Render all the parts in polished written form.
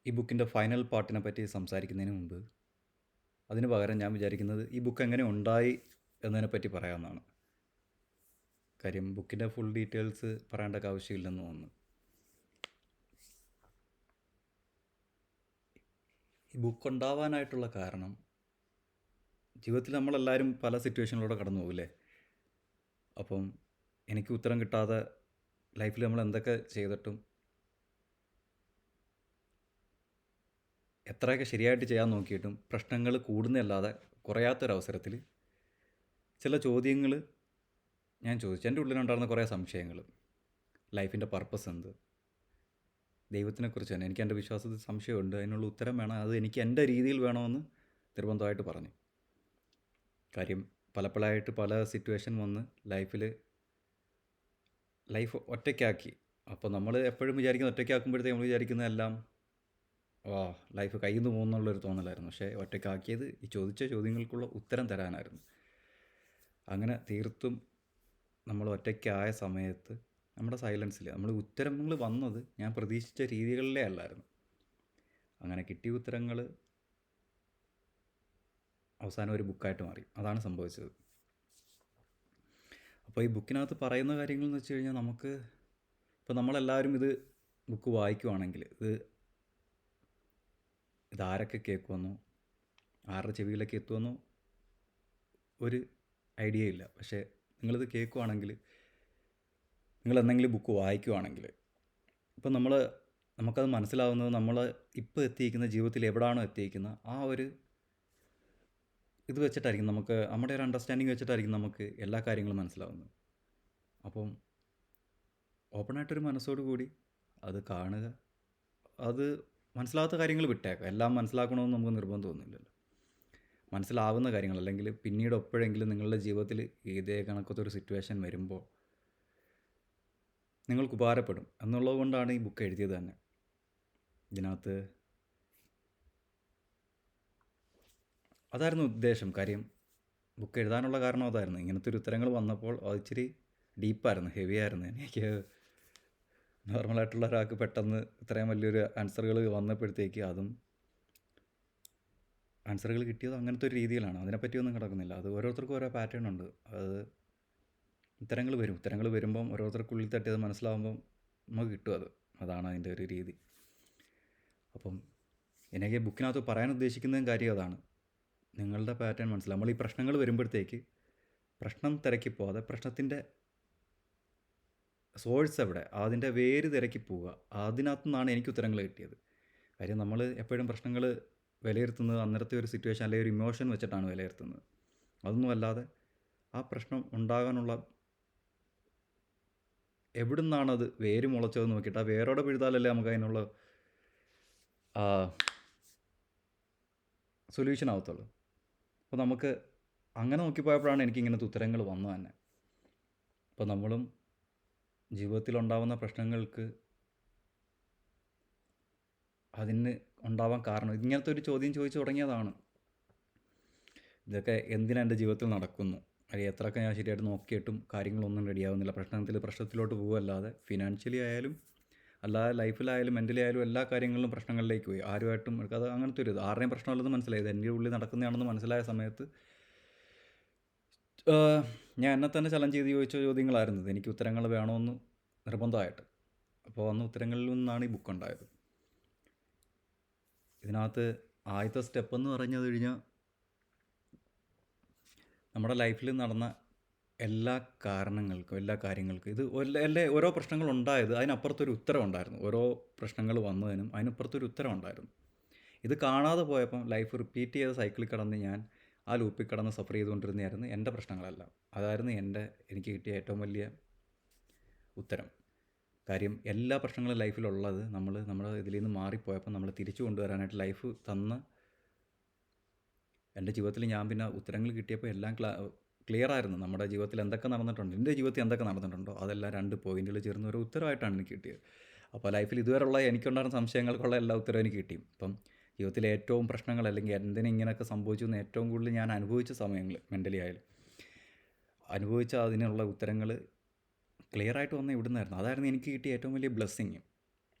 ഈ ബുക്കിൻ്റെ ഫൈനൽ പാർട്ടിനെ പറ്റി സംസാരിക്കുന്നതിന് മുമ്പ് അതിന് പകരം ഞാൻ വിചാരിക്കുന്നത് ഈ ബുക്ക് എങ്ങനെ ഉണ്ടായി എന്നതിനെപ്പറ്റി പറയാമെന്നാണ്. കാര്യം ബുക്കിൻ്റെ ഫുൾ ഡീറ്റെയിൽസ് പറയേണ്ട ആവശ്യമില്ലെന്ന് തോന്നുന്നു. ഈ ബുക്ക് ഉണ്ടാവാനായിട്ടുള്ള കാരണം, ജീവിതത്തിൽ നമ്മളെല്ലാവരും പല സിറ്റുവേഷനിലൂടെ കടന്നു പോകില്ലേ. അപ്പം എനിക്ക് ഉത്തരം കിട്ടാതെ ലൈഫിൽ നമ്മൾ എന്തൊക്കെ ചെയ്തിട്ടും എത്രയൊക്കെ ശരിയായിട്ട് ചെയ്യാൻ നോക്കിയിട്ടും പ്രശ്നങ്ങൾ കൂടുന്നതല്ലാതെ കുറയാത്തൊരവസരത്തിൽ ചില ചോദ്യങ്ങൾ ഞാൻ ചോദിച്ചു. എൻ്റെ ഉള്ളിലുണ്ടായിരുന്ന കുറേ സംശയങ്ങൾ, ലൈഫിൻ്റെ പർപ്പസ് എന്ത്, ദൈവത്തിനെക്കുറിച്ച് തന്നെ എനിക്ക് എൻ്റെ വിശ്വാസത്തിൽ സംശയമുണ്ട്, അതിനുള്ള ഉത്തരം വേണം, അത് എനിക്ക് എൻ്റെ രീതിയിൽ വേണമെന്ന് നിർബന്ധമായിട്ട് പറഞ്ഞു. കാര്യം പലപ്പോഴായിട്ട് പല സിറ്റുവേഷൻ വന്ന് ലൈഫ് ഒറ്റയ്ക്കാക്കി. അപ്പോൾ നമ്മൾ എപ്പോഴും വിചാരിക്കുന്ന ഒറ്റയ്ക്കാക്കുമ്പോഴത്തേക്ക് നമ്മൾ വിചാരിക്കുന്നതെല്ലാം ലൈഫ് കയ്യിൽ നിന്ന് പോകുന്നുള്ളൊരു തോന്നലായിരുന്നു. പക്ഷേ ഒറ്റയ്ക്കാക്കിയത് ഈ ചോദിച്ച ചോദ്യങ്ങൾക്കുള്ള ഉത്തരം തരാനായിരുന്നു. അങ്ങനെ തീർത്തും നമ്മൾ ഒറ്റയ്ക്കായ സമയത്ത് നമ്മുടെ സൈലൻസിൽ നമ്മൾ ഉത്തരങ്ങൾ വന്നത് ഞാൻ പ്രതീക്ഷിച്ച രീതികളിലേ അല്ലായിരുന്നു. അങ്ങനെ കിട്ടിയ ഉത്തരങ്ങൾ അവസാനം ഒരു ബുക്കായിട്ട് മാറി. അതാണ് സംഭവിച്ചത്. അപ്പോൾ ഈ ബുക്കിനകത്ത് പറയുന്ന കാര്യങ്ങളെന്ന് വെച്ച് കഴിഞ്ഞാൽ, ഇപ്പോൾ നമ്മളെല്ലാവരും ഇത് ബുക്ക് വായിക്കുവാണെങ്കിൽ ഇതാരൊക്കെ കേൾക്കുമെന്നോ ആരുടെ ചെവിയിലൊക്കെ എത്തുമെന്നോ ഒരു ഐഡിയ ഇല്ല. പക്ഷേ നിങ്ങളിത് കേൾക്കുവാണെങ്കിൽ, നിങ്ങൾ എന്തെങ്കിലും ബുക്ക് വായിക്കുവാണെങ്കിൽ, ഇപ്പം നമുക്കത് മനസ്സിലാവുന്നത് നമ്മൾ ഇപ്പോൾ എത്തിയിരിക്കുന്ന ജീവിതത്തിൽ എവിടെയാണോ എത്തിയിരിക്കുന്ന ആ ഒരു ഇത് വെച്ചിട്ടായിരിക്കും, നമ്മുടെ ഒരു അണ്ടർസ്റ്റാൻഡിങ് വെച്ചിട്ടായിരിക്കും നമുക്ക് എല്ലാ കാര്യങ്ങളും മനസ്സിലാവുന്നത്. അപ്പം ഓപ്പണായിട്ടൊരു മനസ്സോടു കൂടി അത് കാണുക. അത് മനസ്സിലാവാത്ത കാര്യങ്ങൾ വിട്ടേക്കാം. എല്ലാം മനസ്സിലാക്കണമെന്ന് നമുക്ക് നിർബന്ധമൊന്നുമില്ലല്ലോ. മനസ്സിലാവുന്ന കാര്യങ്ങൾ, അല്ലെങ്കിൽ പിന്നീട് എപ്പോഴെങ്കിലും നിങ്ങളുടെ ജീവിതത്തിൽ ഇതേ കണക്കത്തൊരു സിറ്റുവേഷൻ വരുമ്പോൾ നിങ്ങൾക്ക് ഉപകാരപ്പെടും എന്നുള്ളത് കൊണ്ടാണ് ഈ ബുക്ക് എഴുതിയത് തന്നെ. ഇതിനകത്ത് അതായിരുന്നു ഉദ്ദേശം. കാര്യം ബുക്ക് എഴുതാനുള്ള കാരണം അതായിരുന്നു. ഇങ്ങനത്തെ ഒരു ഉത്തരങ്ങൾ വന്നപ്പോൾ അത് ഇച്ചിരി ഡീപ്പായിരുന്നു, ഹെവി ആയിരുന്നു. എനിക്ക് നോർമലായിട്ടുള്ള ഒരാൾക്ക് പെട്ടെന്ന് ഇത്രയും വലിയൊരു ആൻസറുകൾ വന്നപ്പോഴത്തേക്ക്, ആൻസറുകൾ കിട്ടിയത് അങ്ങനത്തെ ഒരു രീതിയിലാണ്. അതിനെപ്പറ്റിയൊന്നും കിടക്കുന്നില്ല. അത് ഓരോരുത്തർക്കും ഓരോ പാറ്റേൺ ഉണ്ട്. അത് ഉത്തരങ്ങൾ വരുമ്പം ഓരോരുത്തർക്കുള്ളിൽ തട്ടി അത് മനസ്സിലാവുമ്പം നമുക്ക് കിട്ടും. അതാണ് അതിൻ്റെ ഒരു രീതി. അപ്പം എനിക്ക് ബുക്കിനകത്ത് പറയാൻ ഉദ്ദേശിക്കുന്നതും കാര്യം അതാണ്. നിങ്ങളുടെ പാറ്റേൺ മനസ്സിലാവും. നമ്മൾ ഈ പ്രശ്നങ്ങൾ വരുമ്പോഴത്തേക്ക് പ്രശ്നം തിരക്കി പോകാതെ പ്രശ്നത്തിൻ്റെ സോഴ്സ് എവിടെ, അതിൻ്റെ വേര് തിരക്കി പോവുക. അതിനകത്തു നിന്നാണ് എനിക്ക് ഉത്തരങ്ങൾ കിട്ടിയത്. കാര്യം നമ്മൾ എപ്പോഴും പ്രശ്നങ്ങൾ വിലയിരുത്തുന്നത് അന്നേരത്തെ ഒരു സിറ്റുവേഷൻ അല്ലെങ്കിൽ ഒരു ഇമോഷൻ വെച്ചിട്ടാണ് വിലയിരുത്തുന്നത്. അതൊന്നും അല്ലാതെ ആ പ്രശ്നം ഉണ്ടാകാനുള്ള എവിടെ നിന്നാണത് വേര് മുളച്ചതെന്ന് നോക്കിയിട്ട് ആ വേരോടെ പിഴുതാലല്ലേ നമുക്ക് അതിനുള്ള സൊല്യൂഷൻ ആവത്തുള്ളൂ. അപ്പോൾ നമുക്ക് അങ്ങനെ നോക്കിപ്പോയപ്പോഴാണ് എനിക്ക് ഇങ്ങനത്തെ ഉത്തരങ്ങൾ വന്നത് തന്നെ. അപ്പോൾ നമ്മളും ജീവിതത്തിലുണ്ടാവുന്ന പ്രശ്നങ്ങൾക്ക് അതിന് ഉണ്ടാവാൻ കാരണം ഇങ്ങനത്തെ ഒരു ചോദ്യം ചോദിച്ചു തുടങ്ങിയതാണ്. ഇതൊക്കെ എന്തിനാ എൻ്റെ ജീവിതത്തിൽ നടക്കുന്നു, അല്ലെങ്കിൽ എത്രയൊക്കെ ഞാൻ ശരിയായിട്ട് നോക്കിയിട്ടും കാര്യങ്ങളൊന്നും റെഡിയാവുന്നില്ല. പ്രശ്നത്തിലോട്ട് പോകുമല്ലാതെ ഫിനാൻഷ്യലി ആയാലും അല്ലാതെ ലൈഫിലായാലും മെൻ്റലി ആയാലും എല്ലാ കാര്യങ്ങളിലും പ്രശ്നങ്ങളിലേക്ക് പോയി. ആരുമായിട്ടും അത് അങ്ങനത്തെ ഒരു ആരുടെയും പ്രശ്നമല്ലെന്ന് മനസ്സിലായത് എൻ്റെ ഉള്ളിൽ നടക്കുന്നതാണെന്ന് മനസ്സിലായ സമയത്ത് ഞാൻ എന്നെ തന്നെ ചലഞ്ച് ചെയ്ത് ചോദിച്ച ചോദ്യങ്ങളായിരുന്നു. എനിക്ക് ഉത്തരങ്ങൾ വേണമെന്ന് നിർബന്ധമായിട്ട്. അപ്പോൾ വന്ന ഉത്തരങ്ങളിൽ നിന്നാണ് ഈ ബുക്ക് ഉണ്ടായത്. ഇതിനകത്ത് ആദ്യത്തെ സ്റ്റെപ്പ് എന്ന് പറഞ്ഞു കഴിഞ്ഞാൽ, നമ്മുടെ ലൈഫിൽ നടന്ന എല്ലാ കാര്യങ്ങൾക്കും ഓരോ പ്രശ്നങ്ങൾ ഉണ്ടായത് അതിനപ്പുറത്തൊരു ഉത്തരം ഉണ്ടായിരുന്നു. ഓരോ പ്രശ്നങ്ങൾ വന്നതിനും അതിനപ്പുറത്തൊരു ഉത്തരം ഉണ്ടായിരുന്നു. ഇത് കാണാതെ പോയപ്പം ലൈഫ് റിപ്പീറ്റ് ചെയ്ത സൈക്കിളിൽ കടന്ന് ഞാൻ ആ ലൂപ്പിൽ കടന്ന് സഫർ ചെയ്തുകൊണ്ടിരുന്നതായിരുന്നു എൻ്റെ പ്രശ്നങ്ങളെല്ലാം. അതായിരുന്നു എനിക്ക് കിട്ടിയ ഏറ്റവും വലിയ ഉത്തരം. കാര്യം എല്ലാ പ്രശ്നങ്ങളും ലൈഫിലുള്ളത് നമ്മുടെ ഇതിൽ നിന്ന് മാറിപ്പോയപ്പോൾ നമ്മൾ തിരിച്ചു കൊണ്ടുവരാനായിട്ട് ലൈഫ് തന്ന എൻ്റെ ജീവിതത്തിൽ ഞാൻ പിന്നെ ഉത്തരങ്ങൾ കിട്ടിയപ്പോൾ എല്ലാം ക്ലിയർ ആയിരുന്നു. നമ്മുടെ ജീവിതത്തിൽ എന്തൊക്കെ നടന്നിട്ടുണ്ട്, എൻ്റെ ജീവിതത്തിൽ എന്തൊക്കെ നടന്നിട്ടുണ്ടോ അതെല്ലാം 2 പോയിന്റുകൾ ചേർന്ന് ഒരു ഉത്തരമായിട്ടാണ് എനിക്ക് കിട്ടിയത്. അപ്പോൾ ലൈഫിൽ ഇതുവരെയുള്ള എനിക്കുണ്ടായിരുന്ന സംശയങ്ങൾക്കുള്ള എല്ലാ ഉത്തരവും എനിക്ക് കിട്ടി. ഇപ്പം ജീവിതത്തിലെ ഏറ്റവും പ്രശ്നങ്ങൾ, അല്ലെങ്കിൽ എന്തിനും ഇങ്ങനെയൊക്കെ സംഭവിച്ചു എന്ന് ഏറ്റവും കൂടുതൽ ഞാൻ അനുഭവിച്ച സമയങ്ങൾ, മെൻ്റലി ആയാലും അനുഭവിച്ച അതിനുള്ള ഉത്തരങ്ങൾ ക്ലിയറായിട്ട് വന്ന ഇവിടുന്നായിരുന്നു. അതായിരുന്നു എനിക്ക് കിട്ടിയ ഏറ്റവും വലിയ ബ്ലെസ്സിങ്.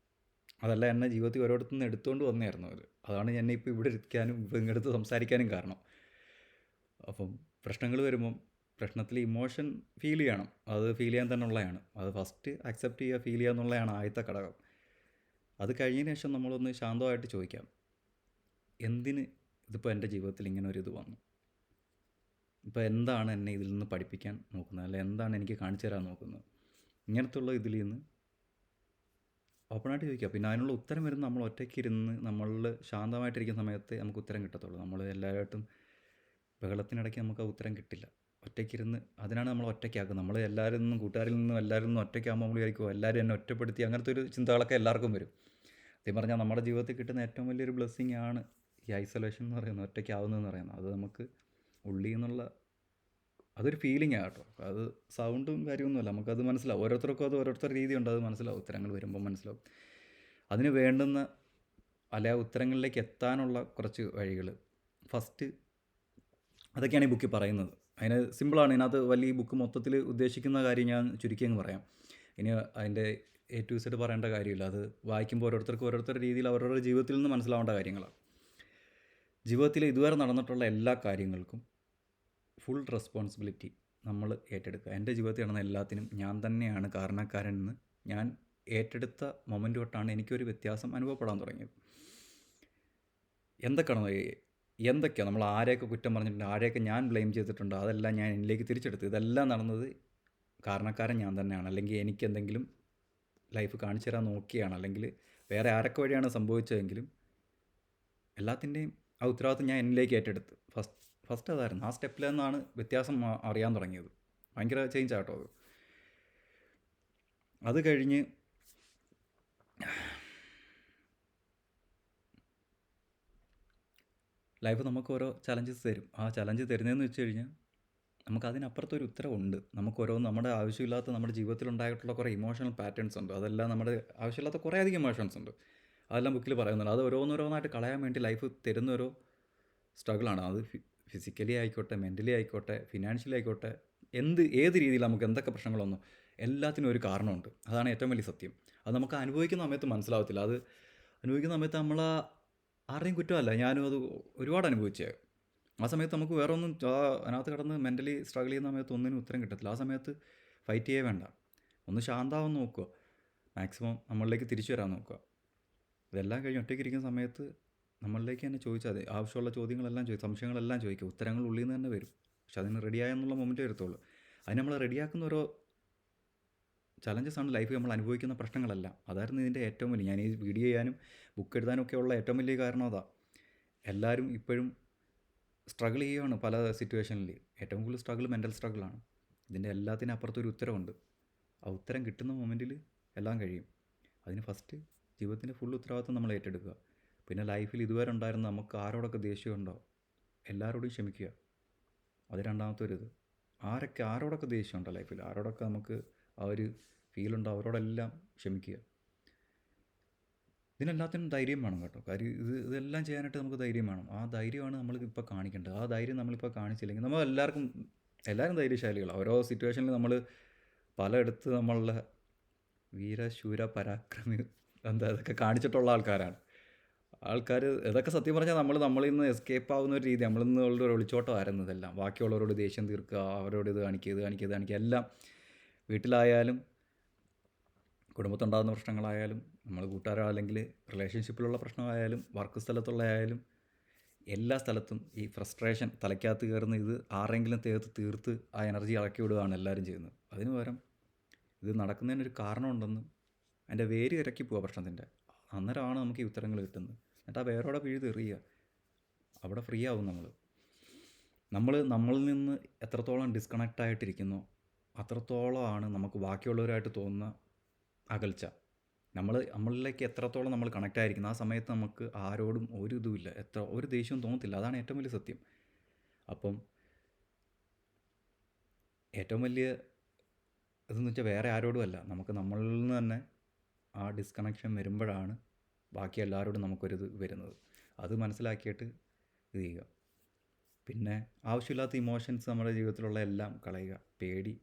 അതല്ല, എന്നെ ജീവിതത്തിൽ ഓരോരുത്തു നിന്ന് എടുത്തുകൊണ്ട് വന്നതായിരുന്നു അവർ. അതാണ് എന്നെ ഇപ്പോൾ ഇവിടെ ഇരിക്കാനും ഇപ്പോൾ ഇങ്ങടുത്ത് സംസാരിക്കാനും കാരണം. അപ്പം പ്രശ്നങ്ങൾ വരുമ്പം പ്രശ്നത്തിൽ ഇമോഷൻ ഫീൽ ചെയ്യണം. അത് ഫീൽ ചെയ്യാൻ തന്നെ ഉള്ളതാണ്. അത് ഫസ്റ്റ് അക്സെപ്റ്റ് ചെയ്യുക, ഫീൽ ചെയ്യുക എന്നുള്ളതാണ് ആദ്യത്തെ ഘടകം. അത് കഴിഞ്ഞതിന് ശേഷം നമ്മളൊന്ന് ശാന്തമായിട്ട് ചോദിക്കാം, എന്തിന് ഇതിപ്പോൾ എൻ്റെ ജീവിതത്തിൽ ഇങ്ങനെ ഒരു ഇത് വന്നു? ഇപ്പോൾ എന്താണ് എന്നെ ഇതിൽ നിന്ന് പഠിപ്പിക്കാൻ നോക്കുന്നത്, അല്ലെ എന്താണ് എനിക്ക് കാണിച്ചു തരാൻ നോക്കുന്നത്? ഇങ്ങനത്തുള്ള ഇതിൽ നിന്ന് ഓപ്പണായിട്ട് ചോദിക്കുക. പിന്നെ അതിനുള്ള ഉത്തരം വരുന്നത് നമ്മൾ ഒറ്റയ്ക്ക് ഇരുന്ന് നമ്മളിൽ ശാന്തമായിട്ടിരിക്കുന്ന സമയത്ത് നമുക്ക് ഉത്തരം കിട്ടത്തുള്ളൂ. നമ്മൾ എല്ലാവരായിട്ടും ബഹളത്തിനിടയ്ക്ക് നമുക്ക് ആ ഉത്തരം കിട്ടില്ല. ഒറ്റയ്ക്കിരുന്ന് അതിനാണ് നമ്മൾ ഒറ്റയ്ക്കാക്കുന്നത്. നമ്മൾ എല്ലാവരിൽ നിന്നും, കൂട്ടുകാരിൽ നിന്നും എല്ലാവരിൽ നിന്നും ഒറ്റയ്ക്കാകുമ്പോൾ നമ്മൾ വിചാരിക്കും എല്ലാവരും എന്നെ ഒറ്റപ്പെടുത്തി, അങ്ങനത്തെ ഒരു ചിന്തകളൊക്കെ എല്ലാവർക്കും വരും. സത്യം പറഞ്ഞാൽ നമ്മുടെ ജീവിതത്തിൽ കിട്ടുന്ന ഏറ്റവും വലിയൊരു ബ്ലെസ്സിങ് ആണ് ഈ ഐസൊലേഷൻ എന്ന് പറയുന്നത്, ഒറ്റയ്ക്കാവുന്നതെന്ന് പറയുന്നത്. അത് നമുക്ക് ഉള്ളിൽ നിന്നുള്ള അതൊരു ഫീലിംഗ് ആണ് കേട്ടോ. അത് സൗണ്ടും കാര്യമൊന്നുമല്ല, നമുക്കത് മനസ്സിലാവും. ഓരോരുത്തർക്കും അത് ഓരോരുത്തരുടെ രീതിയുണ്ട്, അത് മനസ്സിലാവും. ഉത്തരങ്ങൾ വരുമ്പോൾ മനസ്സിലാവും. അതിന് വേണ്ടുന്ന അല്ലെ ഉത്തരങ്ങളിലേക്ക് എത്താനുള്ള കുറച്ച് വഴികൾ ഫസ്റ്റ് അതൊക്കെയാണ് ഈ ബുക്കിൽ പറയുന്നത്. അതിന് സിമ്പിളാണ്. ഇതിനകത്ത് വലിയ ഈ ബുക്ക് മൊത്തത്തിൽ ഉദ്ദേശിക്കുന്ന കാര്യം ഞാൻ ചുരുക്കി അങ്ങ് പറയാം. ഇനി അതിൻ്റെ A to Z പറയേണ്ട കാര്യമില്ല. അത് വായിക്കുമ്പോൾ ഓരോരുത്തർക്കും ഓരോരുത്തരുടെ രീതിയിൽ അവരവരുടെ ജീവിതത്തിൽ നിന്ന് മനസ്സിലാവേണ്ട കാര്യങ്ങളാണ്. ജീവിതത്തിൽ ഇതുവരെ നടന്നിട്ടുള്ള എല്ലാ കാര്യങ്ങൾക്കും ഫുൾ റെസ്പോൺസിബിലിറ്റി നമ്മൾ ഏറ്റെടുക്കുക. എൻ്റെ ജീവിതത്തിൽ നടന്ന എല്ലാത്തിനും ഞാൻ തന്നെയാണ് കാരണക്കാരനെന്ന് ഞാൻ ഏറ്റെടുത്ത മൊമെൻ്റ് തൊട്ടാണ് എനിക്കൊരു വ്യത്യാസം അനുഭവപ്പെടാൻ തുടങ്ങിയത്. എന്തൊക്കെയാണ് നമ്മൾ ആരെയൊക്കെ കുറ്റം പറഞ്ഞിട്ടുണ്ട്, ആരെയൊക്കെ ഞാൻ ബ്ലെയിം ചെയ്തിട്ടുണ്ട്, അതെല്ലാം ഞാൻ എന്നിലേക്ക് തിരിച്ചെടുത്തു. ഇതെല്ലാം നടന്നത് കാരണക്കാരൻ ഞാൻ തന്നെയാണ്. അല്ലെങ്കിൽ എനിക്ക് എന്തെങ്കിലും ലൈഫ് കാണിച്ചു തരാൻ നോക്കിയാണ്, അല്ലെങ്കിൽ വേറെ ആരൊക്കെ വഴിയാണ് സംഭവിച്ചതെങ്കിലും എല്ലാത്തിൻ്റെയും ആ ഉത്തരവാദിത്വം ഞാൻ എന്നിലേക്ക് ഏറ്റെടുത്ത്. ഫസ്റ്റ് അതായിരുന്നു. ആ സ്റ്റെപ്പിൽ നിന്നാണ് വ്യത്യാസം അറിയാൻ തുടങ്ങിയത്. ഭയങ്കര ചേഞ്ച് ആട്ടോ അത്. അത് കഴിഞ്ഞ് ലൈഫ് നമുക്ക് ഓരോ ചലഞ്ചസ് തരും. ആ ചലഞ്ച് തരുന്നതെന്ന് വെച്ച് കഴിഞ്ഞാൽ നമുക്ക് അതിനപ്പുറത്തൊരു ഉത്തരവുണ്ട്. നമുക്ക് ഓരോന്ന് നമ്മുടെ ആവശ്യമില്ലാത്ത നമ്മുടെ ജീവിതത്തിൽ ഉണ്ടായിട്ടുള്ള കുറേ ഇമോഷണൽ പാറ്റേൺസ് ഉണ്ട്. അതെല്ലാം നമ്മുടെ ആവശ്യമില്ലാത്ത കുറേ അധികം ഇമോഷൻസ് ഉണ്ട്. അതെല്ലാം ബുക്കിൽ പറയുന്നുണ്ട്. അത് ഓരോന്നോരോന്നായിട്ട് കളയാൻ വേണ്ടി ലൈഫ് തരുന്ന ഓരോ സ്ട്രഗിളാണ്. അത് ഫിസിക്കലി ആയിക്കോട്ടെ, മെൻ്റലി ആയിക്കോട്ടെ, ഫിനാൻഷ്യലി ആയിക്കോട്ടെ, ഏത് രീതിയിൽ നമുക്ക് എന്തൊക്കെ പ്രശ്നങ്ങൾ വന്നു, എല്ലാത്തിനും ഒരു കാരണമുണ്ട്. അതാണ് ഏറ്റവും വലിയ സത്യം. അത് നമുക്ക് അനുഭവിക്കുന്ന സമയത്ത് മനസ്സിലാവത്തില്ല. അത് അനുഭവിക്കുന്ന സമയത്ത് നമ്മൾ ആരുടെയും കുറ്റമല്ല, ഞാനും അത് ഒരുപാട് അനുഭവിച്ചേ. ആ സമയത്ത് നമുക്ക് വേറെ ഒന്നും അതിനകത്ത് കിടന്ന് മെൻ്റലി സ്ട്രഗിൾ ചെയ്യുന്ന സമയത്ത് ഒന്നിനും ഉത്തരം കിട്ടത്തില്ല. ആ സമയത്ത് ഫൈറ്റ് ചെയ്യേ വേണ്ട, ഒന്ന് ശാന്തമാവാൻ നോക്കുക, മാക്സിമം നമ്മളിലേക്ക് തിരിച്ചു വരാൻ നോക്കുക. ഇതെല്ലാം കഴിഞ്ഞ് ഒറ്റയ്ക്ക് ഇരിക്കുന്ന സമയത്ത് നമ്മളിലേക്ക് തന്നെ ചോദിച്ചാൽ മതി. ആവശ്യമുള്ള ചോദ്യങ്ങളെല്ലാം സംശയങ്ങളെല്ലാം ചോദിക്കുക. ഉത്തരങ്ങൾ ഉള്ളിൽ നിന്ന് തന്നെ വരും. പക്ഷെ അതിന് റെഡിയായെന്നുള്ള മൊമെൻറ്റ് വരത്തുള്ളൂ. അതിന് നമ്മൾ റെഡിയാക്കുന്ന ഓരോ ചലഞ്ചസാണ് ലൈഫിൽ നമ്മൾ അനുഭവിക്കുന്ന പ്രശ്നങ്ങളല്ല. അതായിരുന്നു ഇതിൻ്റെ ഏറ്റവും വലിയ, ഞാൻ ഈ വീഡിയോ ചെയ്യാനും ബുക്ക് എഴുതാനും ഒക്കെ ഉള്ള ഏറ്റവും വലിയ കാരണം അതാ. എല്ലാവരും ഇപ്പോഴും സ്ട്രഗിൾ ചെയ്യുകയാണ് പല സിറ്റുവേഷനിൽ. ഏറ്റവും കൂടുതൽ സ്ട്രഗിൾ മെൻ്റൽ സ്ട്രഗിളാണ്. ഇതിൻ്റെ എല്ലാത്തിനും അപ്പുറത്തൊരു ഉത്തരവുണ്ട്. ആ ഉത്തരം കിട്ടുന്ന മൊമെൻറ്റിൽ എല്ലാം കഴിയും. അതിന് ഫസ്റ്റ് ജീവിതത്തിൻ്റെ ഫുൾ ഉത്തരവാദിത്വം നമ്മൾ ഏറ്റെടുക്കുക. പിന്നെ ലൈഫിൽ ഇതുവരെ ഉണ്ടായിരുന്ന നമുക്ക് ആരോടൊക്കെ ദേഷ്യമുണ്ടോ എല്ലാവരോടും ക്ഷമിക്കുക. അത് രണ്ടാമത്തെ ഒരു ഇത്. ആരോടൊക്കെ ദേഷ്യമുണ്ടോ ലൈഫിൽ, ആരോടൊക്കെ നമുക്ക് ആ ഒരു ഫീലുണ്ടോ അവരോടെല്ലാം ക്ഷമിക്കുക. ഇതിനെല്ലാത്തിനും ധൈര്യം വേണം കേട്ടോ. കാര്യം ഇതെല്ലാം ചെയ്യാനായിട്ട് നമുക്ക് ധൈര്യം വേണം. ആ ധൈര്യമാണ് നമ്മളിപ്പോൾ കാണിക്കേണ്ടത്. ആ ധൈര്യം നമ്മളിപ്പോൾ കാണിച്ചില്ലെങ്കിൽ എല്ലാവരും ധൈര്യശാലികളാണ്. ഓരോ സിറ്റുവേഷനിൽ നമ്മൾ പലയിടത്ത് നമ്മളുടെ വീരശൂര പരാക്രമി ഇതൊക്കെ കാണിച്ചിട്ടുള്ള ആൾക്കാരാണ്. ഇതൊക്കെ സത്യം പറഞ്ഞാൽ നമ്മളിൽ നിന്ന് എസ്കേപ്പ് ആവുന്ന ഒരു രീതി, നമ്മളിൽ നിന്നുള്ള ഒരു ഒളിച്ചോട്ടമായിരുന്നു ഇതെല്ലാം. ബാക്കിയുള്ളവരോട് ദേഷ്യം തീർക്കുക, അവരോട് ഇത് കാണിക്കുക എല്ലാം. വീട്ടിലായാലും കുടുംബത്തുണ്ടാകുന്ന പ്രശ്നങ്ങളായാലും, നമ്മൾ കൂട്ടുകാരോ അല്ലെങ്കിൽ റിലേഷൻഷിപ്പിലുള്ള പ്രശ്നമായാലും, വർക്ക് സ്ഥലത്തുള്ളതായാലും, എല്ലാ സ്ഥലത്തും ഈ ഫ്രസ്ട്രേഷൻ തലയ്ക്കകത്ത് കയറുന്ന ഇത് ആരെങ്കിലും തീർത്ത് ആ എനർജി ഇളക്കി വിടുകയാണ് എല്ലാവരും ചെയ്യുന്നത്. അതിന് പകരം ഇത് നടക്കുന്നതിനൊരു കാരണമുണ്ടെന്ന് അതിൻ്റെ വേര് ഇറക്കി പോവുക പ്രശ്നത്തിൻ്റെ. അന്നേരമാണ് നമുക്ക് ഈ ഉത്തരങ്ങൾ കിട്ടുന്നത്. എന്നിട്ട് ആ വേരോടെ പിഴുതെറിയുക. അവിടെ ഫ്രീ ആവും നമ്മളിൽ നിന്ന് എത്രത്തോളം ഡിസ്കണക്റ്റ് ആയിട്ടിരിക്കുന്നോ അത്രത്തോളമാണ് നമുക്ക് ബാക്കിയുള്ളവരായിട്ട് തോന്നുന്ന അകൽച്ച. നമ്മളിലേക്ക് എത്രത്തോളം നമ്മൾ കണക്റ്റ് ആയിരിക്കുന്നു ആ സമയത്ത് നമുക്ക് ആരോടും ഒരു ഇതുമില്ല, ഒരു ദേഷ്യവും തോന്നത്തില്ല. അതാണ് ഏറ്റവും വലിയ സത്യം. അപ്പം ഏറ്റവും വലിയ ഇതെന്ന് വെച്ചാൽ വേറെ ആരോടും അല്ല, നമുക്ക് നമ്മളിൽ നിന്ന് തന്നെ ആ ഡിസ്കണക്ഷൻ വരുമ്പോഴാണ് ബാക്കി എല്ലാവരോടും നമുക്കൊരിത് വരുന്നത്. അത് മനസ്സിലാക്കിയിട്ട് ഇത് ചെയ്യുക. പിന്നെ ആവശ്യമില്ലാത്ത ഇമോഷൻസ് നമ്മുടെ ജീവിതത്തിലുള്ള എല്ലാം കളയുക. പേടി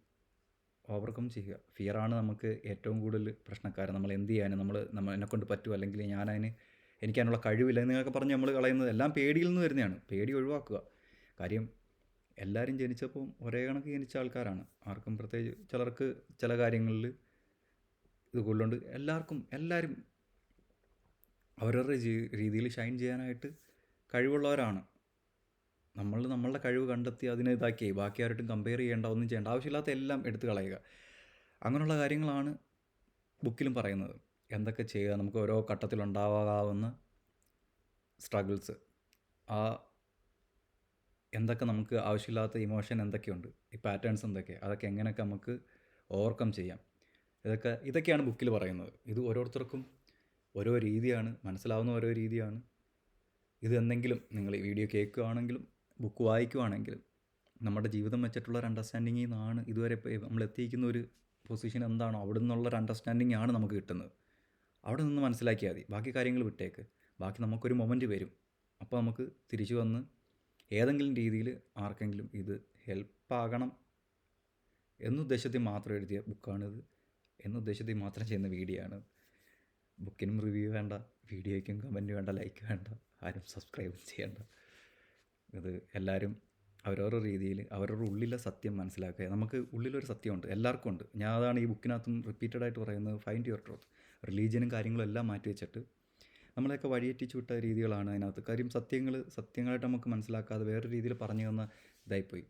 ഓവർകം ചെയ്യുക. ഫിയറാണ് നമുക്ക് ഏറ്റവും കൂടുതൽ പ്രശ്നക്കാരൻ. നമ്മൾ എന്ത് ചെയ്യാനും എന്നെക്കൊണ്ട് പറ്റുമോ, അല്ലെങ്കിൽ എനിക്കതിനുള്ള കഴിവില്ല എന്നൊക്കെ പറഞ്ഞ് നമ്മൾ കളയുന്നത് എല്ലാം പേടിയിൽ നിന്ന് വരുന്നതാണ്. പേടി ഒഴിവാക്കുക. കാര്യം എല്ലാവരും ജനിച്ചപ്പം ഒരേ കണക്ക് ജനിച്ച ആൾക്കാരാണ്. ആർക്കും പ്രത്യേകിച്ച് ചിലർക്ക് ചില കാര്യങ്ങളിൽ ഇത് കൊള്ളുണ്ട്. എല്ലാവരും അവരവരുടെ രീതിയിൽ ഷൈൻ ചെയ്യാനായിട്ട് കഴിവുള്ളവരാണ്. നമ്മളുടെ കഴിവ് കണ്ടെത്തി അതിനെ ഇതാക്കി ബാക്കി ആരോട്ടും കമ്പയർ ചെയ്യേണ്ട, ഒന്നും ചെയ്യേണ്ട, ആവശ്യമില്ലാത്ത എല്ലാം എടുത്തു കളയുക. അങ്ങനെയുള്ള കാര്യങ്ങളാണ് ബുക്കിലും പറയുന്നത്. എന്തൊക്കെ ചെയ്യുക, നമുക്ക് ഓരോ ഘട്ടത്തിലുണ്ടാകാവുന്ന സ്ട്രഗിൾസ്, എന്തൊക്കെ നമുക്ക് ആവശ്യമില്ലാത്ത ഇമോഷൻ എന്തൊക്കെയുണ്ട്, ഈ പാറ്റേൺസ് അതൊക്കെ എങ്ങനെയൊക്കെ നമുക്ക് ഓവർകം ചെയ്യാം, ഇതൊക്കെയാണ് ബുക്കിൽ പറയുന്നത്. ഇത് ഓരോരുത്തർക്കും ഓരോ രീതിയാണ്, മനസ്സിലാവുന്ന ഓരോ രീതിയാണ്. ഇത് എന്തെങ്കിലും നിങ്ങൾ ഈ വീഡിയോ കേൾക്കുകയാണെങ്കിലും ബുക്ക് വായിക്കുകയാണെങ്കിലും നമ്മുടെ ജീവിതം വെച്ചിട്ടുള്ളൊരു അണ്ടർസ്റ്റാൻഡിങ്ങിൽ നിന്നാണ് ഇതുവരെ നമ്മൾ എത്തിയിരിക്കുന്ന ഒരു പൊസിഷൻ എന്താണോ അവിടെ നിന്നുള്ളൊരു അണ്ടർസ്റ്റാൻഡിങ് ആണ് നമുക്ക് കിട്ടുന്നത്. അവിടെ നിന്ന് മനസ്സിലാക്കിയാൽ മതി. ബാക്കി കാര്യങ്ങൾ വിട്ടേക്ക്. ബാക്കി നമുക്കൊരു മൊമെൻറ്റ് വരും. അപ്പോൾ നമുക്ക് തിരിച്ചു വന്ന് ഏതെങ്കിലും രീതിയിൽ ആർക്കെങ്കിലും ഇത് ഹെൽപ്പാകണം എന്നുദ്ദേശത്തിൽ മാത്രം എഴുതിയ ബുക്കാണിത്. എന്നുദ്ദേശത്തിൽ മാത്രം ചെയ്യുന്ന വീഡിയോ ആണ്. ബുക്കിനും റിവ്യൂ വേണ്ട, വീഡിയോയ്ക്കും കമൻറ്റ് വേണ്ട, ലൈക്ക് വേണ്ട, ആരും സബ്സ്ക്രൈബ് ചെയ്യേണ്ട. ഇത് എല്ലാവരും അവരവരുടെ രീതിയിൽ അവരവരുടെ ഉള്ളിലെ സത്യം മനസ്സിലാക്കുക. നമുക്ക് ഉള്ളിലൊരു സത്യമുണ്ട്, എല്ലാവർക്കും ഉണ്ട്. ഞാൻ അതാണ് ഈ ബുക്കിനകത്തും റിപ്പീറ്റഡായിട്ട് പറയുന്നത്. Find your truth. റിലീജിയനും കാര്യങ്ങളും എല്ലാം മാറ്റി വെച്ചിട്ട് നമ്മളെയൊക്കെ വഴിയെറ്റിച്ച് വിട്ട രീതികളാണ് അതിനകത്ത്. കാര്യം സത്യങ്ങളായിട്ട് നമുക്ക് മനസ്സിലാക്കാതെ വേറെ രീതിയിൽ പറഞ്ഞു തന്ന ഇതായിപ്പോയി.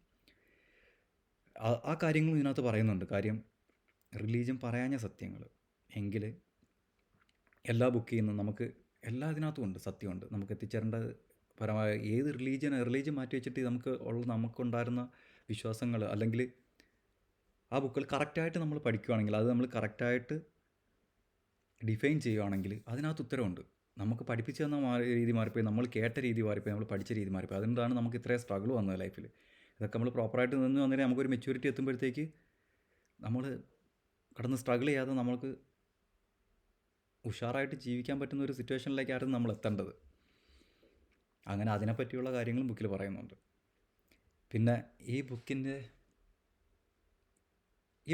ആ കാര്യങ്ങളും ഇതിനകത്ത് പറയുന്നുണ്ട്. കാര്യം റിലീജിയൻ പറയാഞ്ഞ സത്യങ്ങൾ എങ്കിൽ എല്ലാ ബുക്കിൽ നിന്നും നമുക്ക് ഇതിനകത്തും ഉണ്ട്, സത്യമുണ്ട്. നമുക്ക് എത്തിച്ചേരേണ്ട പരമായ ഏത് റിലീജിയൻ മാറ്റി വെച്ചിട്ട് നമുക്കുണ്ടായിരുന്ന വിശ്വാസങ്ങൾ അല്ലെങ്കിൽ ആ ബുക്കിൽ കറക്റ്റായിട്ട് നമ്മൾ പഠിക്കുകയാണെങ്കിൽ, അത് നമ്മൾ കറക്റ്റായിട്ട് ഡിഫൈൻ ചെയ്യുകയാണെങ്കിൽ അതിനകത്ത് ഉത്തരവുണ്ട്. നമുക്ക് പഠിപ്പിച്ചു തന്ന രീതി മാറിപ്പോയി, നമ്മൾ കേട്ട രീതി മാറിപ്പോയി, നമ്മൾ പഠിച്ച രീതി മാറിപ്പോയി. അതുകൊണ്ടാണ് നമുക്ക് ഇത്രയും സ്ട്രഗിൾ വന്നത് ലൈഫിൽ. ഇതൊക്കെ നമ്മൾ പ്രോപ്പറായിട്ട് നിന്ന് വന്നിട്ട് നമുക്കൊരു മെച്യൂരിറ്റി എത്തുമ്പോഴത്തേക്ക് നമ്മൾ കടന്ന് സ്ട്രഗിൾ ചെയ്യാതെ നമ്മൾക്ക് ഉഷാറായിട്ട് ജീവിക്കാൻ പറ്റുന്ന ഒരു സിറ്റുവേഷനിലേക്കായിരുന്നു നമ്മൾ എത്തേണ്ടത്. അങ്ങനെ അതിനെപ്പറ്റിയുള്ള കാര്യങ്ങളും ബുക്കിൽ പറയുന്നുണ്ട്. പിന്നെ ഈ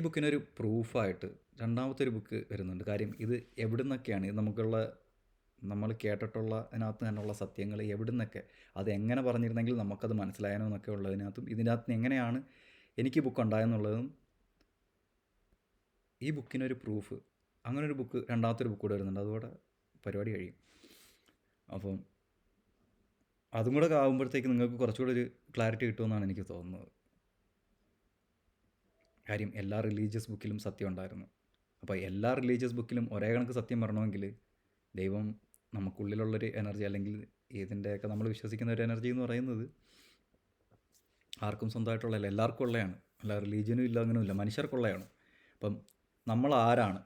ബുക്കിനൊരു പ്രൂഫായിട്ട് രണ്ടാമത്തെ ഒരു ബുക്ക് വരുന്നുണ്ട്. കാര്യം ഇത് എവിടെ നിന്നൊക്കെയാണ് നമ്മൾ കേട്ടിട്ടുള്ള അതിനകത്ത് തന്നെയുള്ള സത്യങ്ങൾ എവിടെ നിന്നൊക്കെ, അതെങ്ങനെ പറഞ്ഞിരുന്നെങ്കിൽ നമുക്കത് മനസ്സിലായാനോ എന്നൊക്കെ ഉള്ളതിനകത്തും ഇതിനകത്ത് എങ്ങനെയാണ് എനിക്ക് ബുക്ക് ഉണ്ടായെന്നുള്ളതും ഈ ബുക്കിനൊരു പ്രൂഫ്. അങ്ങനൊരു ബുക്ക്, രണ്ടാമത്തെ ഒരു ബുക്ക് കൂടെ വരുന്നുണ്ട്. അതോടെ പരിപാടി കഴിയും. അപ്പം അതും കൂടെ ആകുമ്പോഴത്തേക്ക് നിങ്ങൾക്ക് കുറച്ചുകൂടെ ഒരു ക്ലാരിറ്റി കിട്ടുമെന്നാണ് എനിക്ക് തോന്നുന്നത്. കാര്യം എല്ലാ റിലീജിയസ് ബുക്കിലും സത്യം ഉണ്ടായിരുന്നു. അപ്പോൾ എല്ലാ റിലീജിയസ് ബുക്കിലും ഒരേ കണക്ക് സത്യം വരണമെങ്കിൽ ദൈവം നമുക്കുള്ളിലുള്ളൊരു എനർജി, അല്ലെങ്കിൽ ഇതിൻ്റെയൊക്കെ നമ്മൾ വിശ്വസിക്കുന്ന ഒരു എനർജി എന്ന് പറയുന്നത് ആർക്കും സ്വന്തമായിട്ടുള്ളതല്ല, എല്ലാവർക്കും ഉള്ളതാണ്. അല്ല റിലീജിയനും ഇല്ല, അങ്ങനെയുമില്ല, മനുഷ്യർക്കുള്ളതാണ്. അപ്പം നമ്മൾ ആരാണ്,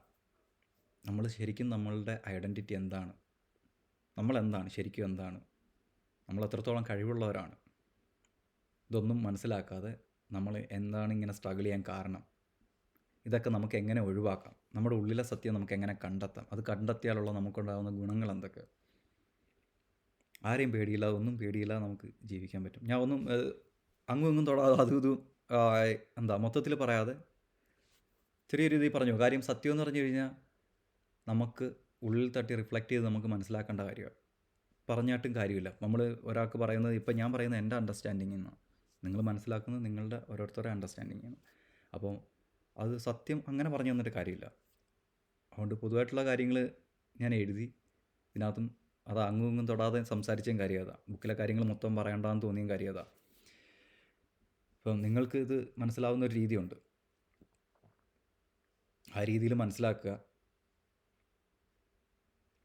നമ്മൾ ശരിക്കും നമ്മളുടെ ഐഡൻറ്റിറ്റി എന്താണ്, നമ്മളെന്താണ് ശരിക്കും എന്താണ്, നമ്മൾ എത്രത്തോളം കഴിവുള്ളവരാണ്, ഇതൊന്നും മനസ്സിലാക്കാതെ നമ്മൾ എന്താണ് ഇങ്ങനെ സ്ട്രഗിൾ ചെയ്യാൻ കാരണം, ഇതൊക്കെ നമുക്ക് എങ്ങനെ ഒഴിവാക്കാം, നമ്മുടെ ഉള്ളിലെ സത്യം നമുക്ക് എങ്ങനെ കണ്ടെത്താം, അത് കണ്ടെത്തിയാലുള്ള നമുക്കുണ്ടാകുന്ന ഗുണങ്ങൾ എന്തൊക്കെ. ആരെയും പേടിയില്ല, ഒന്നും പേടിയില്ല, നമുക്ക് ജീവിക്കാൻ പറ്റും. ഞാൻ ഒന്നും അങ്ങും ഇങ്ങും തൊടാതെ അതും ഇതും മൊത്തത്തിൽ പറയാതെ ചെറിയ രീതിയിൽ പറഞ്ഞു. കാര്യം സത്യം എന്ന് പറഞ്ഞു കഴിഞ്ഞാൽ നമുക്ക് ഉള്ളിൽ തട്ടി റിഫ്ലക്റ്റ് ചെയ്ത് നമുക്ക് മനസ്സിലാക്കേണ്ട കാര്യമാണ്. പറഞ്ഞാട്ടും കാര്യമില്ല. നമ്മൾ ഒരാൾക്ക് പറയുന്നത്, ഇപ്പം ഞാൻ പറയുന്നത് എൻ്റെ അണ്ടർസ്റ്റാൻഡിങ്ങിൽ നിന്നാണ്, നിങ്ങൾ മനസ്സിലാക്കുന്നത് നിങ്ങളുടെ ഓരോരുത്തരുടെ അണ്ടർസ്റ്റാൻഡിങ്ങാണ്. അപ്പോൾ അത് സത്യം അങ്ങനെ പറഞ്ഞു തന്നിട്ട് കാര്യമില്ല. അതുകൊണ്ട് പൊതുവായിട്ടുള്ള കാര്യങ്ങൾ ഞാൻ എഴുതി ഇതിനകത്തും അത് അങ്ങും ഇങ്ങും തൊടാതെ സംസാരിച്ചും കാര്യം അതാ. ബുക്കിലെ കാര്യങ്ങൾ മൊത്തം പറയണ്ടെന്ന് തോന്നിയും കാര്യം അതാ. ഇപ്പം നിങ്ങൾക്ക് ഇത് മനസ്സിലാവുന്ന ഒരു രീതിയുണ്ട്, ആ രീതിയിൽ മനസ്സിലാക്കുക.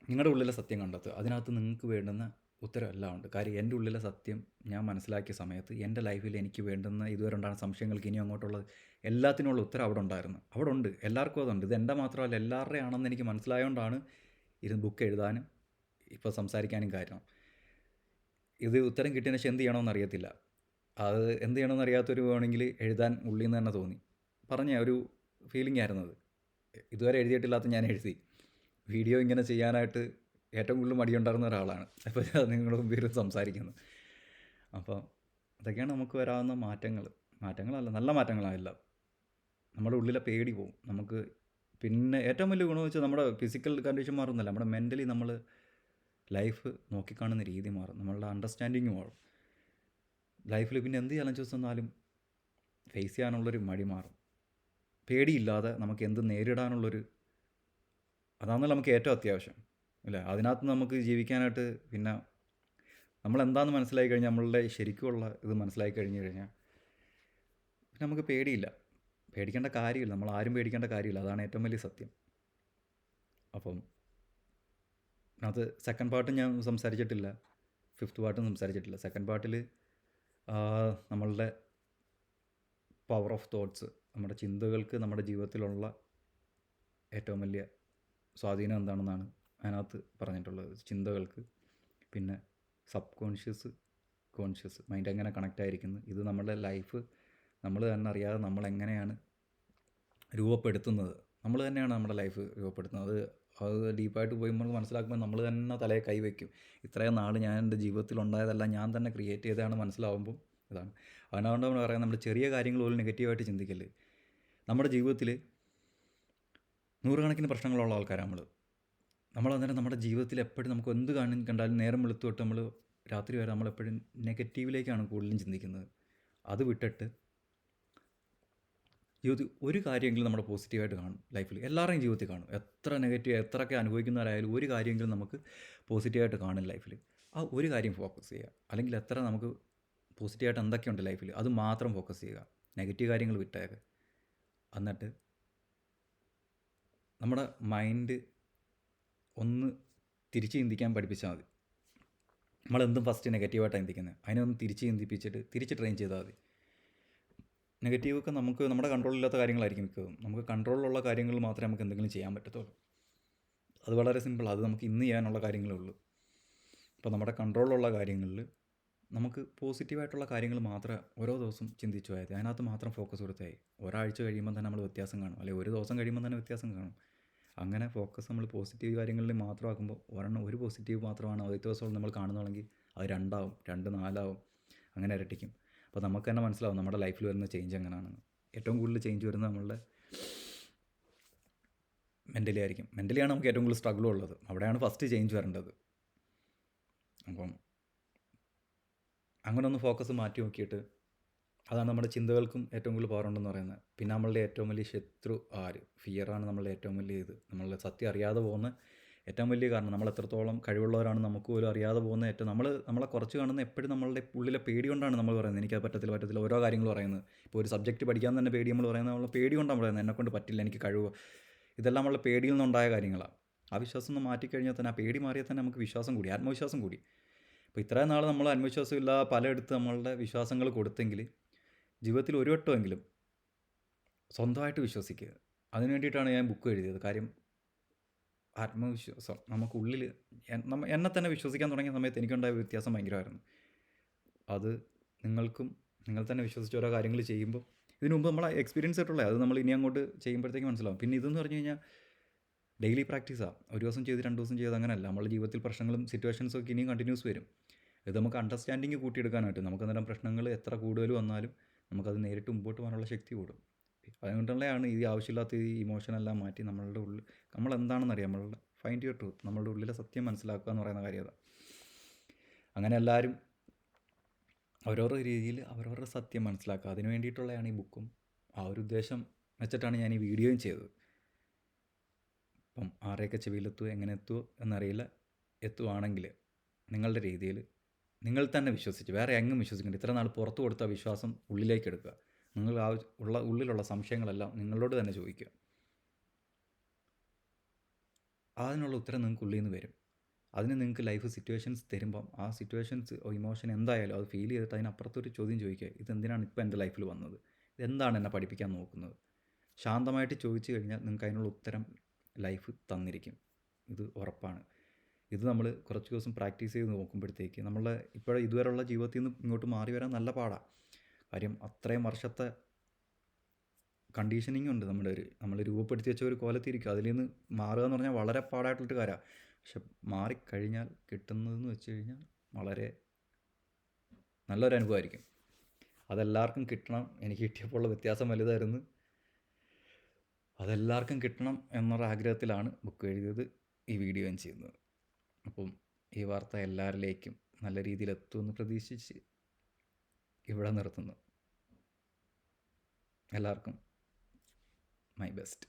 നിങ്ങളുടെ ഉള്ളിലെ സത്യം കണ്ടെത്തുക. അതിനകത്ത് നിങ്ങൾക്ക് വേണ്ടുന്ന ഉത്തരം എല്ലാം ഉണ്ട്. കാര്യം എൻ്റെ ഉള്ളിലെ സത്യം ഞാൻ മനസ്സിലാക്കിയ സമയത്ത് എൻ്റെ ലൈഫിൽ എനിക്ക് വേണ്ടുന്ന ഇതുവരെ ഉണ്ടാകുന്ന സംശയങ്ങൾക്ക് ഇനി അങ്ങോട്ടുള്ളത് എല്ലാത്തിനുള്ള ഉത്തരം അവിടെ ഉണ്ടായിരുന്നു. അവിടെ ഉണ്ട്, എല്ലാവർക്കും അതുണ്ട്. ഇത് എൻ്റെ മാത്രമല്ല എല്ലാവരുടെയും ആണെന്ന് എനിക്ക് മനസ്സിലായതുകൊണ്ടാണ് ഇത് ബുക്ക് എഴുതാനും ഇപ്പോൾ സംസാരിക്കാനും കാരണം. ഇത് ഉത്തരം കിട്ടിയതിന് ശേഷം എന്ത് ചെയ്യണമെന്ന് അറിയത്തില്ല. അത് എന്ത് ചെയ്യണമെന്ന് അറിയാത്തൊരു വേണമെങ്കിൽ എഴുതാൻ ഉള്ളിൽ നിന്ന് തന്നെ തോന്നി പറഞ്ഞ ഒരു ഫീലിംഗ് ആയിരുന്നത്. ഇതുവരെ എഴുതിയിട്ടില്ലാത്ത ഞാൻ എഴുതി. വീഡിയോ ഇങ്ങനെ ചെയ്യാനായിട്ട് ഏറ്റവും കൂടുതൽ മടിയുണ്ടായിരുന്ന ഒരാളാണ്. അപ്പോൾ നിങ്ങളുടെ മുമ്പിൽ സംസാരിക്കുന്നത്. അപ്പോൾ അതൊക്കെയാണ് നമുക്ക് വരാവുന്ന മാറ്റങ്ങളല്ല, നല്ല മാറ്റങ്ങളാണ് എല്ലാം. നമ്മുടെ ഉള്ളിലെ പേടി പോവും. നമുക്ക് പിന്നെ ഏറ്റവും വലിയ ഗുണമെന്ന് വെച്ചാൽ നമ്മുടെ ഫിസിക്കൽ കണ്ടീഷൻ മാറുന്നില്ല, നമ്മുടെ മെൻ്റലി നമ്മൾ ലൈഫ് നോക്കിക്കാണുന്ന രീതി മാറും, നമ്മളുടെ അണ്ടർസ്റ്റാൻഡിങ് മാറും. ലൈഫിൽ പിന്നെ എന്ത് ചലഞ്ചസ് വന്നാലും ഫേസ് ചെയ്യാനുള്ളൊരു മടി മാറും. പേടിയില്ലാതെ നമുക്ക് എന്ത് നേരിടാനുള്ളൊരു, അതാണല്ലോ നമുക്ക് ഏറ്റവും അത്യാവശ്യം അല്ലേ. അതിനകത്ത് നമുക്ക് ജീവിക്കാനായിട്ട് പിന്നെ നമ്മളെന്താണെന്ന് മനസ്സിലാക്കി കഴിഞ്ഞാൽ, നമ്മളുടെ ശരിക്കുമുള്ള ഇത് മനസ്സിലാക്കി കഴിഞ്ഞ് കഴിഞ്ഞാൽ പിന്നെ നമുക്ക് പേടിയില്ല, പേടിക്കേണ്ട കാര്യമില്ല, നമ്മൾ ആരും പേടിക്കേണ്ട കാര്യമില്ല. അതാണ് ഏറ്റവും വലിയ സത്യം. അപ്പം അത് സെക്കൻഡ് പാർട്ട് ഞാൻ സംസാരിച്ചിട്ടില്ല, ഫിഫ്ത്ത് പാർട്ടും സംസാരിച്ചിട്ടില്ല. സെക്കൻഡ് പാർട്ടിൽ നമ്മളുടെ പവർ ഓഫ് തോട്ട്സ്, നമ്മുടെ ചിന്തകൾക്ക് നമ്മുടെ ജീവിതത്തിലുള്ള ഏറ്റവും വലിയ സ്വാധീനം എന്താണെന്നാണ് അതിനകത്ത് പറഞ്ഞിട്ടുള്ളത്. ചിന്തകൾക്ക്, പിന്നെ സബ് കോൺഷ്യസ്, കോൺഷ്യസ് മൈൻഡ് എങ്ങനെ കണക്റ്റ് ആയിരിക്കുന്നു, ഇത് നമ്മുടെ ലൈഫ് നമ്മൾ തന്നെ അറിയാതെ നമ്മളെങ്ങനെയാണ് രൂപപ്പെടുത്തുന്നത്. നമ്മൾ തന്നെയാണ് നമ്മുടെ ലൈഫ് രൂപപ്പെടുത്തുന്നത്. അത് ഡീപ്പായിട്ട് പോയി നമ്മൾ മനസ്സിലാക്കുമ്പോൾ നമ്മൾ തന്നെ തലയെ കൈവയ്ക്കും. ഇത്രയും നാൾ ഞാൻ എൻ്റെ ജീവിതത്തിലുണ്ടായതെല്ലാം ഞാൻ തന്നെ ക്രിയേറ്റ് ചെയ്തതാണ് മനസ്സിലാവുമ്പോൾ ഇതാണ്. അതുകൊണ്ട് നമ്മൾ പറയാം, നമ്മുടെ ചെറിയ കാര്യങ്ങൾ പോലും നെഗറ്റീവായിട്ട് ചിന്തിക്കല്ലേ. നമ്മുടെ ജീവിതത്തിൽ നൂറുകണക്കിന് പ്രശ്നങ്ങളുള്ള ആൾക്കാരാണ് നമ്മൾ അന്നേരം നമ്മുടെ ജീവിതത്തിൽ എപ്പോഴും നമുക്ക് എന്ത് കണ്ടാലും നേരം വെളുത്തു തൊട്ട് നമ്മൾ രാത്രി വരെ നമ്മളെപ്പോഴും നെഗറ്റീവിലേക്കാണ് കൂടുതലും ചിന്തിക്കുന്നത്. അത് വിട്ടിട്ട് ജീവിതത്തിൽ ഒരു കാര്യമെങ്കിലും നമ്മുടെ പോസിറ്റീവായിട്ട് കാണും. ലൈഫിൽ എല്ലാവരുടെയും ജീവിതത്തിൽ കാണും. എത്ര നെഗറ്റീവ് എത്രയൊക്കെ അനുഭവിക്കുന്നവരായാലും ഒരു കാര്യമെങ്കിലും നമുക്ക് പോസിറ്റീവായിട്ട് കാണും ലൈഫിൽ. ആ ഒരു കാര്യം ഫോക്കസ് ചെയ്യുക. അല്ലെങ്കിൽ എത്ര നമുക്ക് പോസിറ്റീവായിട്ട് എന്തൊക്കെയുണ്ട് ലൈഫിൽ അത് മാത്രം ഫോക്കസ് ചെയ്യുക, നെഗറ്റീവ് കാര്യങ്ങൾ വിട്ടേക്ക്. എന്നിട്ട് നമ്മുടെ മൈൻഡ് ഒന്ന് തിരിച്ച് ചിന്തിക്കാൻ പഠിപ്പിച്ചാൽ മതി. നമ്മളെന്തും ഫസ്റ്റ് നെഗറ്റീവായിട്ടാണ് ചിന്തിക്കുന്നത്, അതിനൊന്ന് തിരിച്ച് ചിന്തിപ്പിച്ചിട്ട് തിരിച്ച് ട്രെയിൻ ചെയ്താൽ മതി. നെഗറ്റീവൊക്കെ നമുക്ക് നമ്മുടെ കൺട്രോളില്ലാത്ത കാര്യങ്ങളായിരിക്കും മിക്കതും. നമുക്ക് കൺട്രോളിലുള്ള കാര്യങ്ങൾ മാത്രമേ നമുക്ക് എന്തെങ്കിലും ചെയ്യാൻ പറ്റത്തുള്ളൂ. അത് വളരെ സിമ്പിൾ, അത് നമുക്ക് ഇന്ന് ചെയ്യാനുള്ള കാര്യങ്ങളേ ഉള്ളൂ. അപ്പോൾ നമ്മുടെ കൺട്രോളിലുള്ള കാര്യങ്ങളിൽ നമുക്ക് പോസിറ്റീവായിട്ടുള്ള കാര്യങ്ങൾ മാത്രമേ ഓരോ ദിവസം ചിന്തിച്ചു പോയാൽ മതി. അതിനകത്ത് മാത്രം ഫോക്കസ് കൊടുത്താൽ ഒരാഴ്ച കഴിയുമ്പോൾ തന്നെ നമ്മൾ വ്യത്യാസം കാണും, അല്ലെങ്കിൽ ഒരു ദിവസം കഴിയുമ്പോൾ തന്നെ വ്യത്യാസം കാണും. അങ്ങനെ ഫോക്കസ് നമ്മൾ പോസിറ്റീവ് കാര്യങ്ങളിൽ മാത്രമാക്കുമ്പോൾ ഒരു പോസിറ്റീവ് മാത്രമാണ് ആദ്യത്തെ ദിവസം നമ്മൾ കാണുന്നതെങ്കിൽ അത് 2 ആവും, 2 4 ആവും, അങ്ങനെ ഇരട്ടിക്കും. അപ്പോൾ നമുക്ക് തന്നെ മനസ്സിലാവും നമ്മുടെ ലൈഫിൽ വരുന്ന ചേഞ്ച് എങ്ങനെയാണെന്ന്. ഏറ്റവും കൂടുതൽ ചേഞ്ച് വരുന്നത് നമ്മളുടെ മെൻ്റലി ആയിരിക്കും. മെൻ്റലിയാണ് നമുക്ക് ഏറ്റവും കൂടുതൽ സ്ട്രഗിൾ ഉള്ളത്. അവിടെയാണ് ഫസ്റ്റ് ചേഞ്ച് വരേണ്ടത്. അപ്പം അങ്ങനെ ഒന്ന് ഫോക്കസ് മാറ്റി നോക്കിയിട്ട്, അതാണ് നമ്മുടെ ചിന്തകൾക്കും ഏറ്റവും കൂടുതൽ പവർ ഉണ്ടെന്ന് പറയുന്നത്. പിന്നെ നമ്മളുടെ ഏറ്റവും വലിയ ശത്രു ആര്? ഫിയറാണ് നമ്മളുടെ ഏറ്റവും വലിയ ഇത്. നമ്മളുടെ സത്യം അറിയാതെ പോകുന്ന ഏറ്റവും വലിയ കാരണം. നമ്മൾ എത്രത്തോളം കഴിവുള്ളവരാണ് നമുക്ക് പോലും അറിയാതെ പോകുന്ന ഏറ്റവും നമ്മളെ കുറച്ച് കാണുന്ന എപ്പോഴും നമ്മളുടെ ഉള്ളിലെ പേടി കൊണ്ടാണ് നമ്മൾ പറയുന്നത് എനിക്കത് പറ്റത്തില്ല ഓരോ കാര്യങ്ങൾ പറയുന്നത്. ഇപ്പോൾ ഒരു സബ്ജക്റ്റ് പഠിക്കാൻ തന്നെ പേടി നമ്മൾ പറയുന്നത്, നമ്മളെ പേടി കൊണ്ടാണ് പറയുന്നത് എന്നെക്കൊണ്ട് പറ്റില്ല, എനിക്ക് കഴിവ്. ഇതെല്ലാം നമ്മളുടെ പേടിയിൽ നിന്നുണ്ടായ കാര്യങ്ങളാണ്. ആ വിശ്വാസം ഒന്ന് മാറ്റിക്കഴിഞ്ഞാൽ തന്നെ, ആ പേടി മാറിയാൽ തന്നെ നമുക്ക് വിശ്വാസം കൂടി, ആത്മവിശ്വാസം കൂടി. അപ്പോൾ ഇത്രയും നാൾ നമ്മൾ ആത്മവിശ്വാസമില്ല പലയിടത്ത് നമ്മളുടെ വിശ്വാസങ്ങൾ കൊടുത്തെങ്കിൽ ജീവിതത്തിൽ ഒരു വട്ടമെങ്കിലും സ്വന്തമായിട്ട് വിശ്വസിക്കുക. അതിന് വേണ്ടിയിട്ടാണ് ഞാൻ ബുക്ക് എഴുതിയത്. കാര്യം ആത്മവിശ്വാസം നമുക്കുള്ളിൽ, എന്നെ തന്നെ വിശ്വസിക്കാൻ തുടങ്ങിയ സമയത്ത് എനിക്കുണ്ടായ വ്യത്യാസം ഭയങ്കരമായിരുന്നു. അത് നിങ്ങൾ തന്നെ വിശ്വസിച്ച് ഓരോ കാര്യങ്ങൾ ചെയ്യുമ്പോൾ, ഇതിനു മുമ്പ് നമ്മളെ എക്സ്പീരിയൻസ് ആയിട്ടുള്ളത് അത് നമ്മൾ ഇനി അങ്ങോട്ട് ചെയ്യുമ്പോഴത്തേക്ക് മനസ്സിലാവും. പിന്നെ ഇതെന്ന് പറഞ്ഞു കഴിഞ്ഞാൽ ഡെയിലി പ്രാക്ടീസാണ്. ഒരു ദിവസം ചെയ്ത് 2 ദിവസം ചെയ്ത് അങ്ങനെയല്ല. നമ്മുടെ ജീവിതത്തിൽ പ്രശ്നങ്ങളും സിറ്റുവേഷൻസും ഒക്കെ ഇനിയും കണ്ടിന്യൂസ് വരും. ഇത് നമുക്ക് അണ്ടർസ്റ്റാൻഡിങ് കൂട്ടിയെടുക്കാനായിട്ട്, നമുക്ക് അന്നേരം പ്രശ്നങ്ങൾ എത്ര കൂടുതൽ വന്നാലും നമുക്കത് നേരിട്ട് മുമ്പോട്ട് പോകാനുള്ള ശക്തി കൂടും. അതുകൊണ്ടുള്ളതാണ് ഈ ആവശ്യമില്ലാത്ത ഈ ഇമോഷനെല്ലാം മാറ്റി നമ്മളുടെ ഉള്ളിൽ നമ്മളെന്താണെന്നറിയാം, നമ്മളുടെ ഫൈൻഡ് യുവർ ട്രൂത്ത്, നമ്മളുടെ ഉള്ളിലെ സത്യം മനസ്സിലാക്കുക എന്ന് പറയുന്ന കാര്യം അതാണ്. അങ്ങനെ എല്ലാവരും അവരവരുടെ രീതിയിൽ അവരവരുടെ സത്യം മനസ്സിലാക്കുക. അതിന് വേണ്ടിയിട്ടുള്ളതാണ് ഈ ബുക്കും. ആ ഒരു ഉദ്ദേശം വെച്ചിട്ടാണ് ഞാൻ ഈ വീഡിയോയും ചെയ്തത്. അപ്പം ആരെയൊക്കെ ചെവിയിലെത്തുമോ എങ്ങനെ എത്തുമോ എന്നറിയില്ല. എത്തുവാണെങ്കിൽ നിങ്ങളുടെ രീതിയിൽ നിങ്ങൾ തന്നെ വിശ്വസിച്ച്, വേറെ എങ്ങും വിശ്വസിക്കേണ്ട. ഇത്ര നാൾ പുറത്തു കൊടുത്ത വിശ്വാസം ഉള്ളിലേക്ക് എടുക്കുക. നിങ്ങൾ ഉള്ളിലുള്ള സംശയങ്ങളെല്ലാം നിങ്ങളോട് തന്നെ ചോദിക്കുക. അതിനുള്ള ഉത്തരം നിങ്ങൾക്ക് ഉള്ളിൽ നിന്ന് വരും. അതിന് നിങ്ങൾക്ക് ലൈഫ് സിറ്റുവേഷൻസ് തരുമ്പം ആ സിറ്റുവേഷൻസ് ഇമോഷൻ എന്തായാലും അത് ഫീൽ ചെയ്തിട്ട് അതിനപ്പുറത്തൊരു ചോദ്യം ചോദിക്കുക. ഇതെന്തിനാണ് ഇപ്പോൾ എൻ്റെ ലൈഫിൽ വന്നത്? ഇതെന്താണ് എന്നെ പഠിപ്പിക്കാൻ നോക്കുന്നത്? ശാന്തമായിട്ട് ചോദിച്ചു കഴിഞ്ഞാൽ നിങ്ങൾക്ക് അതിനുള്ള ഉത്തരം ലൈഫ് തന്നിരിക്കും. ഇത് ഉറപ്പാണ്. ഇത് നമ്മൾ കുറച്ച് ദിവസം പ്രാക്ടീസ് ചെയ്ത് നോക്കുമ്പോഴത്തേക്ക് നമ്മളെ ഇതുവരെയുള്ള ജീവിതത്തിൽ നിന്ന് ഇങ്ങോട്ട് മാറി വരാൻ നല്ല പാടാണ്. കാര്യം അത്രയും വർഷത്തെ കണ്ടീഷനിങ് ഉണ്ട്. നമ്മൾ രൂപപ്പെടുത്തി വെച്ച ഒരു കോലത്തിരിക്കും. അതിൽ നിന്ന് മാറുക എന്ന് പറഞ്ഞാൽ വളരെ പാടായിട്ടുള്ളൊരു കാര്യമാണ്. പക്ഷെ മാറിക്കഴിഞ്ഞാൽ കിട്ടുന്നതെന്ന് വെച്ച് കഴിഞ്ഞാൽ വളരെ നല്ലൊരു അനുഭവമായിരിക്കും. അതെല്ലാവർക്കും കിട്ടണം. എനിക്ക് കിട്ടിയപ്പോൾ ഉള്ള വ്യത്യാസം വലുതായിരുന്നു. അതെല്ലാവർക്കും കിട്ടണം എന്നൊരാഗ്രഹത്തിലാണ് ബുക്ക് എഴുതിയത്, ഈ വീഡിയോ ഞാൻ ചെയ്യുന്നത്. അപ്പം ഈ വാർത്ത എല്ലാവരിലേക്കും നല്ല രീതിയിൽ എത്തുമെന്ന് പ്രതീക്ഷിച്ച് ഇവിടെ നിർത്തുന്നു. എല്ലാവർക്കും മൈ ബെസ്റ്റ്.